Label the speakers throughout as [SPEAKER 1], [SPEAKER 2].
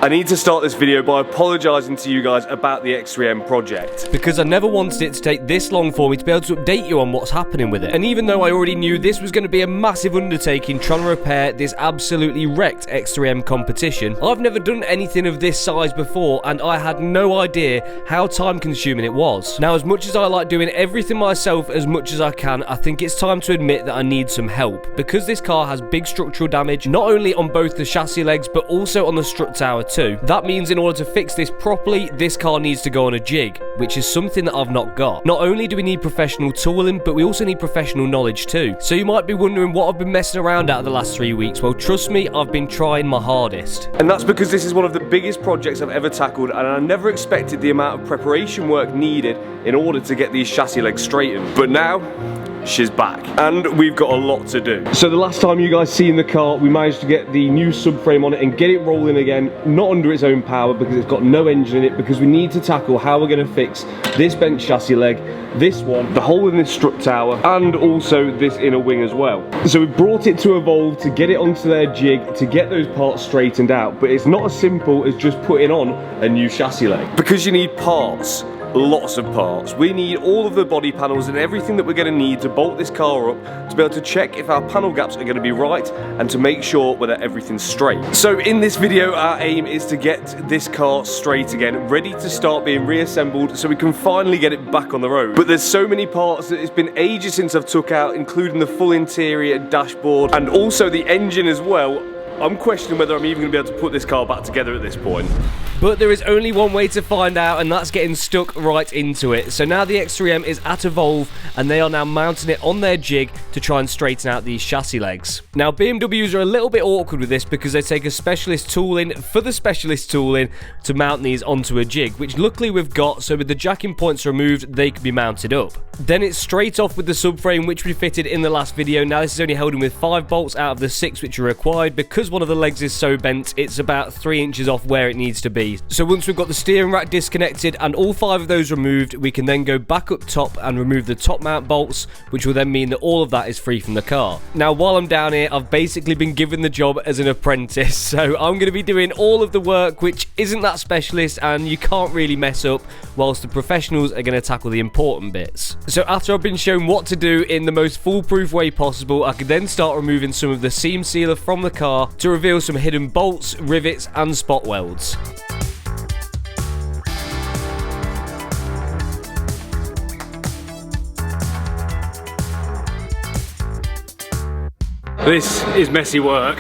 [SPEAKER 1] I need to start this video by apologising to you guys about the X3M project.
[SPEAKER 2] Because I never wanted it to take this long for me to be able to update you on what's happening with it. And even though I already knew this was going to be a massive undertaking trying to repair this absolutely wrecked X3M competition, I've never done anything of this size before and I had no idea how time consuming it was. Now, as much as I like doing everything myself as much as I can, I think it's time to admit that I need some help. Because this car has big structural damage, not only on both the chassis legs but also on the strut tower too. That means in order to fix this properly, this car needs to go on a jig, which is something that I've not got. Not only do we need professional tooling, but we also need professional knowledge too. So you might be wondering what I've been messing around at the last 3 weeks. Well, trust me, I've been trying my hardest.
[SPEAKER 1] And that's because this is one of the biggest projects I've ever tackled, and I never expected the amount of preparation work needed in order to get these chassis legs straightened. But now, she's back, and we've got a lot to do. So the last time you guys seen the car, we managed to get the new subframe on it and get it rolling again, not under its own power because it's got no engine in it, because we need to tackle how we're going to fix this bent chassis leg, this one, the hole in this strut tower, and also this inner wing as well. So we brought it to Evolve to get it onto their jig, to get those parts straightened out, but it's not as simple as just putting on a new chassis leg. Because you need parts. Lots of parts. We need all of the body panels and everything that we're going to need to bolt this car up, to be able to check if our panel gaps are going to be right and to make sure whether everything's straight. So in this video, our aim is to get this car straight again, ready to start being reassembled so we can finally get it back on the road. But there's so many parts that it's been ages since I've took out, including the full interior, dashboard, and also the engine as well. I'm questioning whether I'm even going to be able to put this car back together at this point.
[SPEAKER 2] But there is only one way to find out, and that's getting stuck right into it. So now the X3M is at Evolve, and they are now mounting it on their jig to try and straighten out these chassis legs. Now, BMWs are a little bit awkward with this because they take a specialist tooling for the specialist tooling to mount these onto a jig, which luckily we've got, so with the jacking points removed, they can be mounted up. Then it's straight off with the subframe, which we fitted in the last video. Now, this is only holding with 5 bolts out of the 6 which are required. Because one of the legs is so bent, it's about 3 inches off where it needs to be. So once we've got the steering rack disconnected and all 5 of those removed, we can then go back up top and remove the top mount bolts, which will then mean that all of that is free from the car. Now, while I'm down here, I've basically been given the job as an apprentice, so I'm going to be doing all of the work, which isn't that specialist and you can't really mess up, whilst the professionals are going to tackle the important bits. So after I've been shown what to do in the most foolproof way possible, I can then start removing some of the seam sealer from the car to reveal some hidden bolts, rivets and spot welds.
[SPEAKER 1] This is messy work.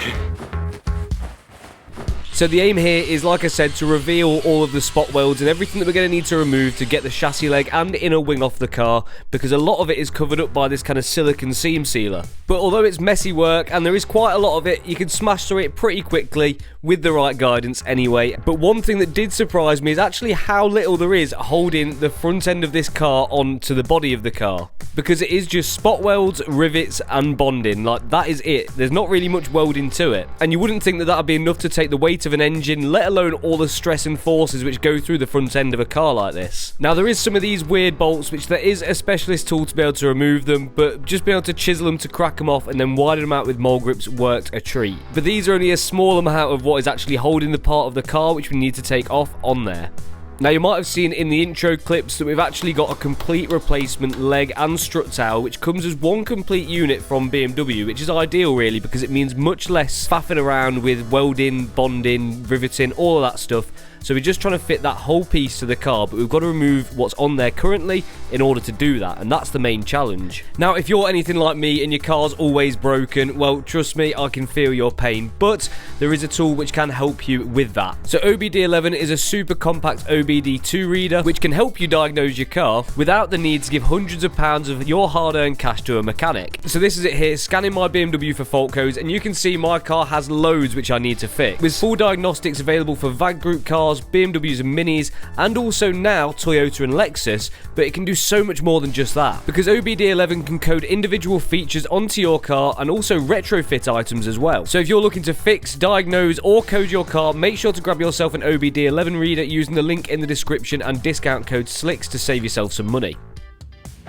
[SPEAKER 2] So the aim here is, like I said, to reveal all of the spot welds and everything that we're going to need to remove to get the chassis leg and inner wing off the car, because a lot of it is covered up by this kind of silicone seam sealer. But although it's messy work and there is quite a lot of it, you can smash through it pretty quickly with the right guidance anyway. But one thing that did surprise me is actually how little there is holding the front end of this car onto the body of the car. Because it is just spot welds, rivets and bonding. Like, that is it. There's not really much welding to it. And you wouldn't think that that would be enough to take the weight of an engine, let alone all the stress and forces which go through the front end of a car like this. Now, there is some of these weird bolts which there is a specialist tool to be able to remove them, but just being able to chisel them to crack them off and then widen them out with mole grips worked a treat. But these are only a small amount of what is actually holding the part of the car which we need to take off on there. Now, you might have seen in the intro clips that we've actually got a complete replacement leg and strut tower, which comes as one complete unit from BMW, which is ideal really because it means much less faffing around with welding, bonding, riveting, all of that stuff. So we're just trying to fit that whole piece to the car, but we've got to remove what's on there currently in order to do that, and that's the main challenge. Now, if you're anything like me and your car's always broken, well, trust me, I can feel your pain, but there is a tool which can help you with that. So OBD11 is a super compact OBD2 reader, which can help you diagnose your car without the need to give hundreds of pounds of your hard-earned cash to a mechanic. So this is it here, scanning my BMW for fault codes, and you can see my car has loads which I need to fix. With full diagnostics available for VAG Group cars, BMWs and Minis, and also now Toyota and Lexus, but it can do so much more than just that, because OBD11 can code individual features onto your car and also retrofit items as well. So if you're looking to fix, diagnose or code your car, make sure to grab yourself an OBD11 reader using the link in the description and discount code SLIX to save yourself some money.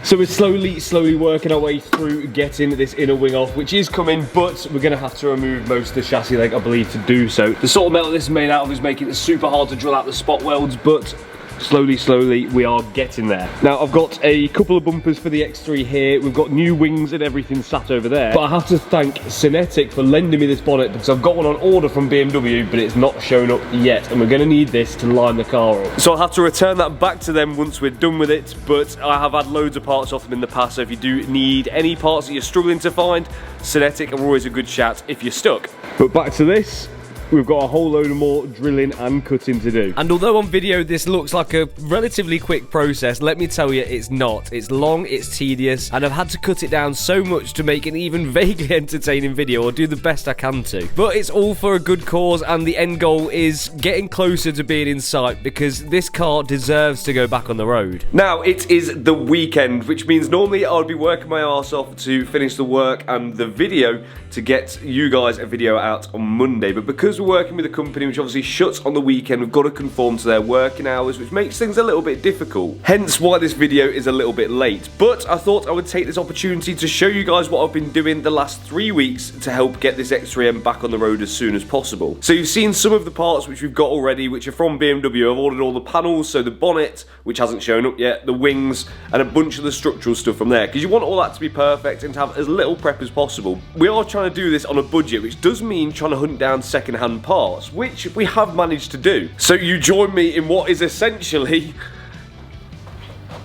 [SPEAKER 1] So we're slowly working our way through getting this inner wing off, which is coming, but we're going to have to remove most of the chassis leg, I believe, to do so. The sort of metal this is made out of is making it super hard to drill out the spot welds, but slowly we are getting there. Now I've got a couple of bumpers for the X3 here, we've got new wings and everything sat over there, but I have to thank Cinetic for lending me this bonnet because I've got one on order from BMW but it's not shown up yet, and we're going to need this to line the car up. So I'll have to return that back to them once we're done with it, but I have had loads of parts off them in the past, so if you do need any parts that you're struggling to find, Cinetic are always a good shout if you're stuck. But back to this. We've got a whole load of more drilling and cutting to do.
[SPEAKER 2] And although on video this looks like a relatively quick process, let me tell you it's not. It's long, it's tedious, and I've had to cut it down so much to make an even vaguely entertaining video, or do the best I can to. But it's all for a good cause, and the end goal is getting closer to being in sight, because this car deserves to go back on the road.
[SPEAKER 1] Now, it is the weekend, which means normally I would be working my arse off to finish the work and the video to get you guys a video out on Monday, but because we're working with a company which obviously shuts on the weekend, we've got to conform to their working hours, which makes things a little bit difficult. Hence why this video is a little bit late. But I thought I would take this opportunity to show you guys what I've been doing the last 3 weeks to help get this X3M back on the road as soon as possible. So you've seen some of the parts which we've got already, which are from BMW. I've ordered all the panels, so the bonnet, which hasn't shown up yet, the wings, and a bunch of the structural stuff from there, because you want all that to be perfect and to have as little prep as possible. We are trying to do this on a budget, which does mean trying to hunt down second-hand parts, which we have managed to do. So you join me in what is essentially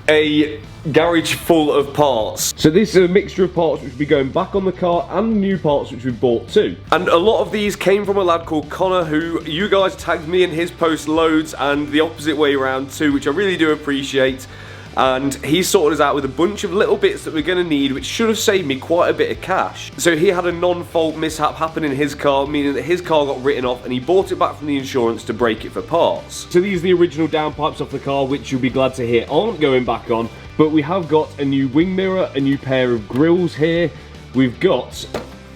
[SPEAKER 1] a garage full of parts. So this is a mixture of parts which will be going back on the car and new parts which we bought too. And a lot of these came from a lad called Connor, who you guys tagged me in his post loads, and the opposite way around too, which I really do appreciate. And he sorted us out with a bunch of little bits that we're going to need, which should have saved me quite a bit of cash. So he had a non-fault mishap happen in his car, meaning that his car got written off and he bought it back from the insurance to break it for parts. So these are the original downpipes off the car, which you'll be glad to hear aren't going back on, but we have got a new wing mirror, a new pair of grills here, we've got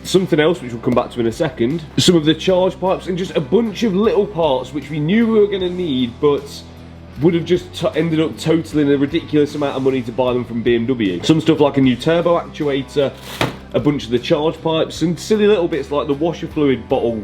[SPEAKER 1] something else which we'll come back to in a second, some of the charge pipes, and just a bunch of little parts which we knew we were going to need, but would have just ended up totaling a ridiculous amount of money to buy them from BMW. Some stuff like a new turbo actuator, a bunch of the charge pipes, and silly little bits like the washer fluid bottle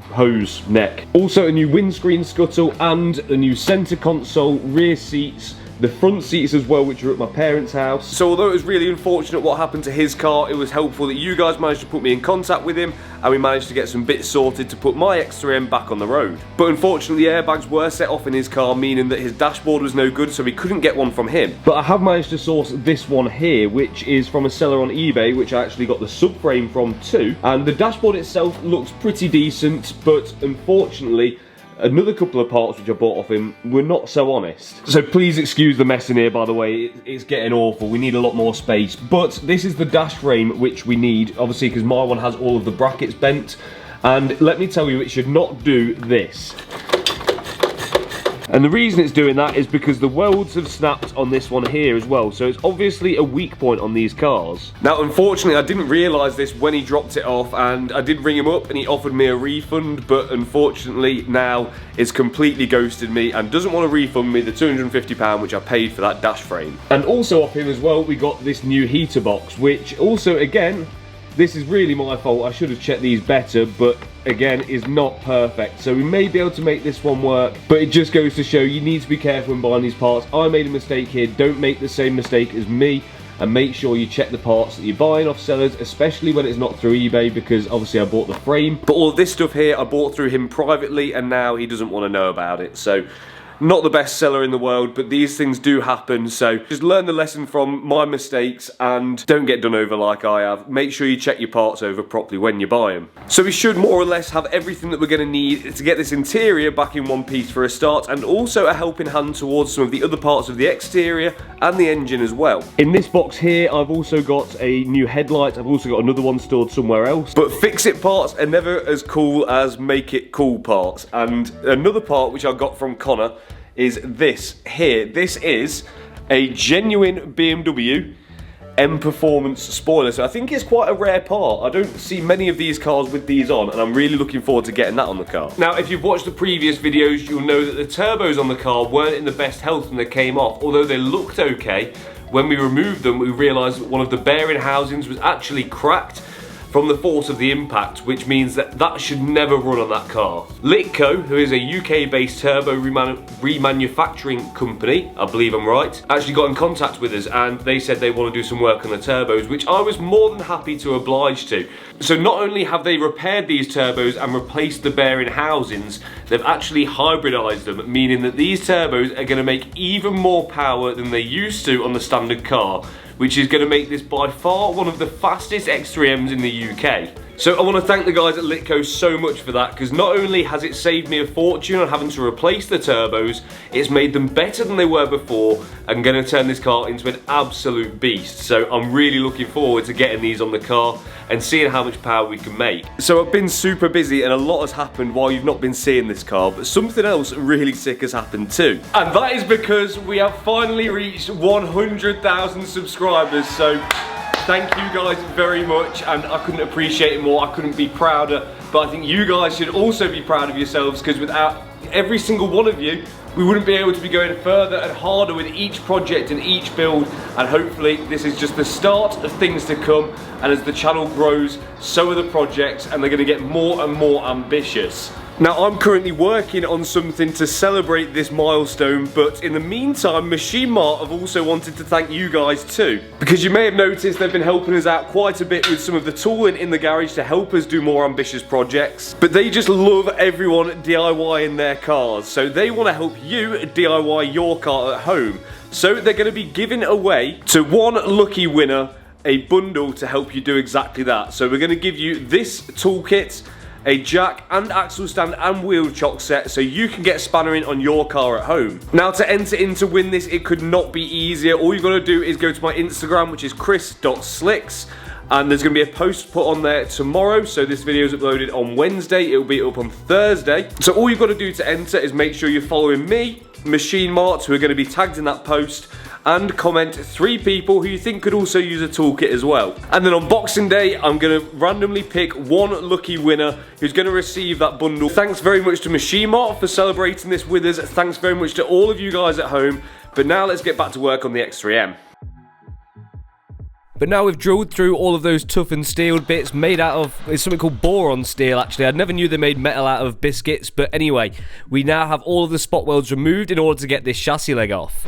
[SPEAKER 1] hose neck. Also a new windscreen scuttle and a new centre console, rear seats, the front seats as well, which are at my parents' house. So although it was really unfortunate what happened to his car, it was helpful that you guys managed to put me in contact with him, and we managed to get some bits sorted to put my X3M back on the road. But unfortunately the airbags were set off in his car, meaning that his dashboard was no good, so we couldn't get one from him. But I have managed to source this one here, which is from a seller on eBay, which I actually got the subframe from too. And the dashboard itself looks pretty decent, but unfortunately another couple of parts which I bought off him were not so honest. So please excuse the mess in here, by the way, it's getting awful, we need a lot more space. But this is the dash frame which we need, obviously, because my one has all of the brackets bent, and let me tell you, it should not do this. And the reason it's doing that is because the welds have snapped on this one here as well, so it's obviously a weak point on these cars. Now unfortunately I didn't realise this when he dropped it off, and I did ring him up and he offered me a refund, but unfortunately now it's completely ghosted me and doesn't want to refund me the £250 which I paid for that dash frame. And also off him as well we got this new heater box, which also, again, this is really my fault, I should have checked these better, but again, is not perfect. So we may be able to make this one work, but it just goes to show you need to be careful when buying these parts. I made a mistake here, don't make the same mistake as me, and make sure you check the parts that you're buying off sellers, especially when it's not through eBay, because obviously I bought the frame. But all this stuff here I bought through him privately, and now he doesn't want to know about it. So not the best seller in the world, but these things do happen, so just learn the lesson from my mistakes and don't get done over like I have. Make sure you check your parts over properly when you buy them. So we should more or less have everything that we're going to need to get this interior back in one piece for a start, and also a helping hand towards some of the other parts of the exterior and the engine as well. In this box here I've also got a new headlight, I've also got another one stored somewhere else. But fix-it parts are never as cool as make-it cool parts, and another part which I got from Connor is this here. This is a genuine BMW M Performance spoiler, so I think it's quite a rare part. I don't see many of these cars with these on, and I'm really looking forward to getting that on the car. Now, if you've watched the previous videos, you'll know that the turbos on the car weren't in the best health when they came off, although they looked okay. when we removed them, we realised one of the bearing housings was actually cracked from the force of the impact, which means that that should never run on that car. Litco, who is a UK-based turbo remanufacturing company, I believe I'm right, actually got in contact with us and they said they want to do some work on the turbos, which I was more than happy to oblige to. So not only have they repaired these turbos and replaced the bearing housings, they've actually hybridized them, meaning that these turbos are going to make even more power than they used to on the standard car, which is going to make this by far one of the fastest X3Ms in the UK. So I want to thank the guys at Litco so much for that, because not only has it saved me a fortune on having to replace the turbos, it's made them better than they were before and going to turn this car into an absolute beast. So I'm really looking forward to getting these on the car and seeing how much power we can make. So I've been super busy and a lot has happened while you've not been seeing this car, but something else really sick has happened too. And that is because we have finally reached 100,000 subscribers. So thank you guys very much, and I couldn't appreciate it more, I couldn't be prouder, but I think you guys should also be proud of yourselves, because without every single one of you, we wouldn't be able to be going further and harder with each project and each build, and hopefully this is just the start of things to come, and as the channel grows, so are the projects, and they're going to get more and more ambitious. Now, I'm currently working on something to celebrate this milestone, but in the meantime, Machine Mart have also wanted to thank you guys too. Because you may have noticed they've been helping us out quite a bit with some of the tooling in the garage to help us do more ambitious projects. But they just love everyone DIYing their cars, so they want to help you DIY your car at home. So they're going to be giving away to one lucky winner a bundle to help you do exactly that. So we're going to give you this toolkit, a jack and axle stand and wheel chock set, so you can get spannering on your car at home. Now, to enter in to win this, it could not be easier. All you've got to do is go to my Instagram, which is chris.slix, and there's going to be a post put on there tomorrow. So this video is uploaded on Wednesday, it will be up on Thursday. So all you've got to do to enter is make sure you're following me, Machine Mart, who are going to be tagged in that post, and comment 3 people who you think could also use a toolkit as well. And then on Boxing Day, I'm going to randomly pick one lucky winner who's going to receive that bundle. Thanks very much to Machine Mart for celebrating this with us. Thanks very much to all of you guys at home. But now let's get back to work on the X3M.
[SPEAKER 2] But now we've drilled through all of those toughened steel bits made out of, it's something called boron steel actually. I never knew they made metal out of biscuits, but anyway, we now have all of the spot welds removed in order to get this chassis leg off.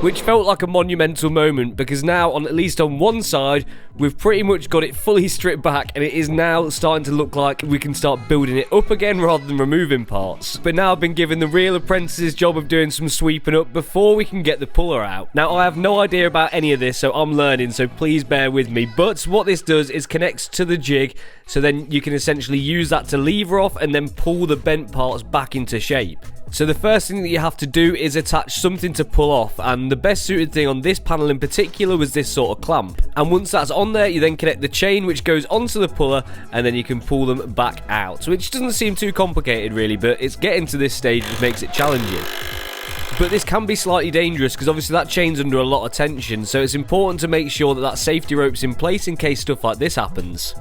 [SPEAKER 2] Which felt like a monumental moment, because now, on at least on one side, we've pretty much got it fully stripped back, and it is now starting to look like we can start building it up again rather than removing parts. But now I've been given the real apprentice's job of doing some sweeping up before we can get the puller out. Now, I have no idea about any of this, so I'm learning, so please bear with me. But what this does is connects to the jig, so then you can essentially use that to lever off and then pull the bent parts back into shape. So the first thing that you have to do is attach something to pull off, and the best suited thing on this panel in particular was this sort of clamp. And once that's on there, you then connect the chain which goes onto the puller, and then you can pull them back out. Which doesn't seem too complicated really, but it's getting to this stage which makes it challenging. But this can be slightly dangerous because obviously that chain's under a lot of tension, so it's important to make sure that that safety rope's in place in case stuff like this happens.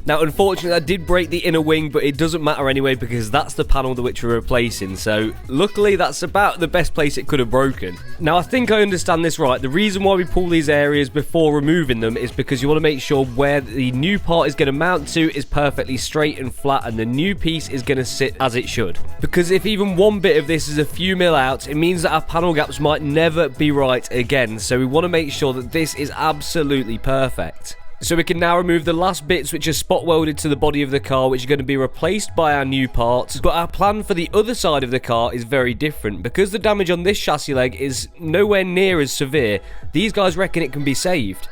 [SPEAKER 2] Now, unfortunately, I did break the inner wing, but it doesn't matter anyway because that's the panel that which we're replacing. So, luckily, that's about the best place it could have broken. Now, I think I understand this right. The reason why we pull these areas before removing them is because you want to make sure where the new part is going to mount to is perfectly straight and flat, and the new piece is going to sit as it should. Because if even one bit of this is a few mil out, it means that our panel gaps might never be right again. So, we want to make sure that this is absolutely perfect. So we can now remove the last bits which are spot welded to the body of the car, which are going to be replaced by our new parts. But our plan for the other side of the car is very different. Because the damage on this chassis leg is nowhere near as severe, these guys reckon it can be saved.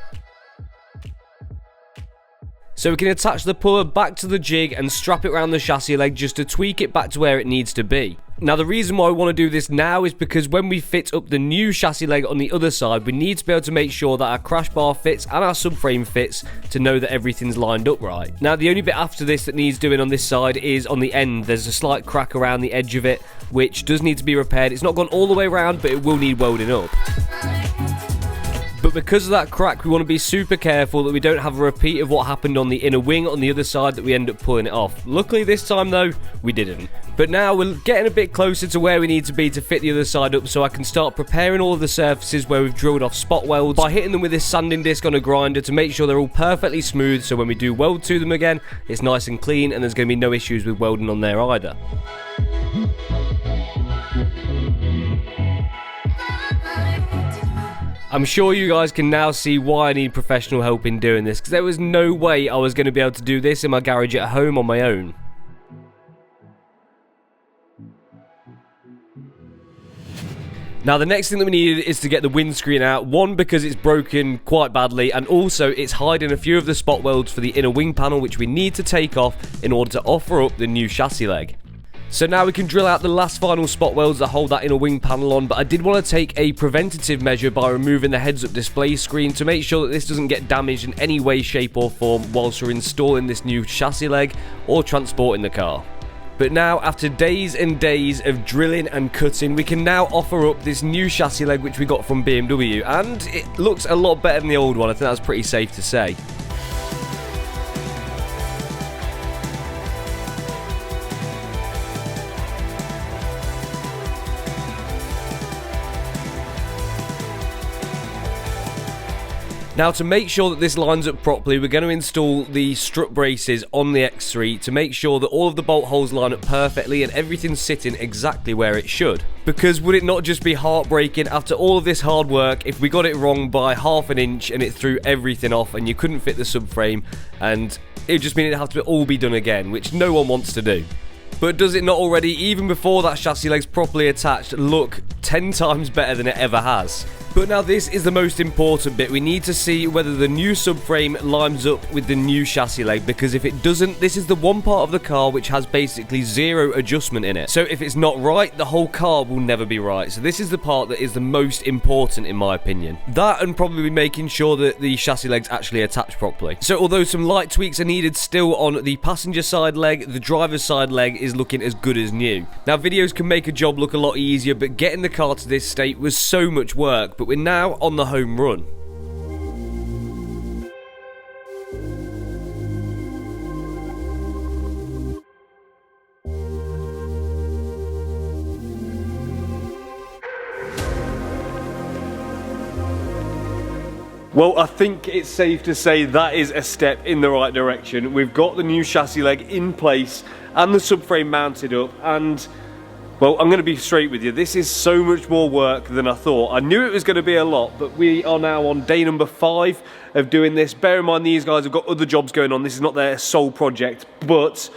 [SPEAKER 2] So we can attach the puller back to the jig and strap it around the chassis leg just to tweak it back to where it needs to be. Now the reason why we want to do this now is because when we fit up the new chassis leg on the other side, we need to be able to make sure that our crash bar fits and our subframe fits to know that everything's lined up right. Now the only bit after this that needs doing on this side is on the end. There's a slight crack around the edge of it which does need to be repaired. It's not gone all the way around, but it will need welding up. But because of that crack, we want to be super careful that we don't have a repeat of what happened on the inner wing on the other side that we end up pulling it off. Luckily this time though, we didn't. But now we're getting a bit closer to where we need to be to fit the other side up, so I can start preparing all of the surfaces where we've drilled off spot welds by hitting them with this sanding disc on a grinder to make sure they're all perfectly smooth, so when we do weld to them again, it's nice and clean and there's going to be no issues with welding on there either. I'm sure you guys can now see why I need professional help in doing this, because there was no way I was going to be able to do this in my garage at home on my own. Now the next thing that we needed is to get the windscreen out, one because it's broken quite badly, and also it's hiding a few of the spot welds for the inner wing panel which we need to take off in order to offer up the new chassis leg. So now we can drill out the last final spot welds that hold that inner wing panel on, but I did want to take a preventative measure by removing the heads-up display screen to make sure that this doesn't get damaged in any way, shape or form whilst we're installing this new chassis leg or transporting the car. But now, after days and days of drilling and cutting, we can now offer up this new chassis leg which we got from BMW, and it looks a lot better than the old one. I think that's pretty safe to say. Now to make sure that this lines up properly, we're going to install the strut braces on the X3 to make sure that all of the bolt holes line up perfectly and everything's sitting exactly where it should. Because would it not just be heartbreaking after all of this hard work if we got it wrong by half an inch and it threw everything off and you couldn't fit the subframe, and it would just mean it'd have to all be done again, which no one wants to do. But does it not already, even before that chassis leg's properly attached, look 10 times better than it ever has? But now this is the most important bit. We need to see whether the new subframe lines up with the new chassis leg, because if it doesn't, this is the one part of the car which has basically zero adjustment in it. So if it's not right, the whole car will never be right. So this is the part that is the most important in my opinion. That, and probably making sure that the chassis legs actually attach properly. So although some light tweaks are needed still on the passenger side leg, the driver's side leg is looking as good as new. Now videos can make a job look a lot easier, but getting the car to this state was so much work, but we're now on the home run.
[SPEAKER 1] Well, I think it's safe to say that is a step in the right direction. We've got the new chassis leg in place and the subframe mounted up, and well, I'm going to be straight with you. This is so much more work than I thought. I knew it was going to be a lot, but we are now on day number 5 of doing this. Bear in mind, these guys have got other jobs going on. This is not their sole project, but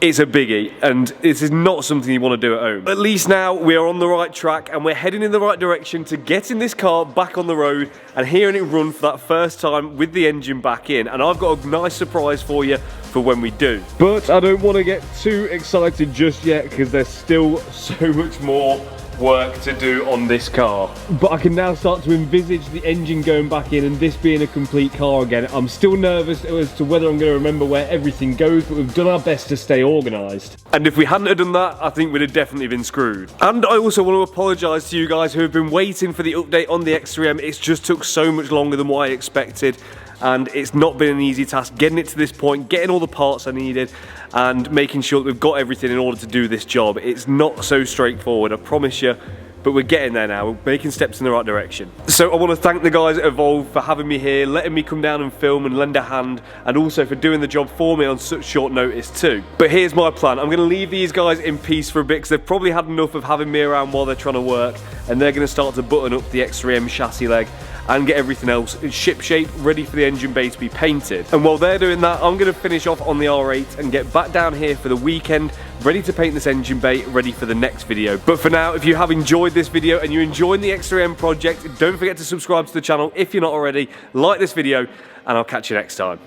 [SPEAKER 1] it's a biggie, and this is not something you want to do at home. At least now we are on the right track and we're heading in the right direction to getting this car back on the road and hearing it run for that first time with the engine back in. And I've got a nice surprise for you for when we do. But I don't want to get too excited just yet because there's still so much more work to do on this car. But I can now start to envisage the engine going back in and this being a complete car again. I'm still nervous as to whether I'm going to remember where everything goes, but we've done our best to stay organised. And if we hadn't have done that, I think we'd have definitely been screwed. And I also want to apologise to you guys who have been waiting for the update on the X3M. It's just took so much longer than what I expected, and it's not been an easy task getting it to this point, getting all the parts I needed and making sure that we've got everything in order to do this job. It's not so straightforward, I promise you, but we're getting there now. We're making steps in the right direction. So I want to thank the guys at Evolve for having me here, letting me come down and film and lend a hand, and also for doing the job for me on such short notice too. But here's my plan. I'm going to leave these guys in peace for a bit because they've probably had enough of having me around while they're trying to work, and they're going to start to button up the X3M chassis leg and get everything else in ship shape, ready for the engine bay to be painted. And while they're doing that, I'm going to finish off on the R8 and get back down here for the weekend, ready to paint this engine bay, ready for the next video. But for now, if you have enjoyed this video and you're enjoying the X3M project, don't forget to subscribe to the channel if you're not already, like this video, and I'll catch you next time.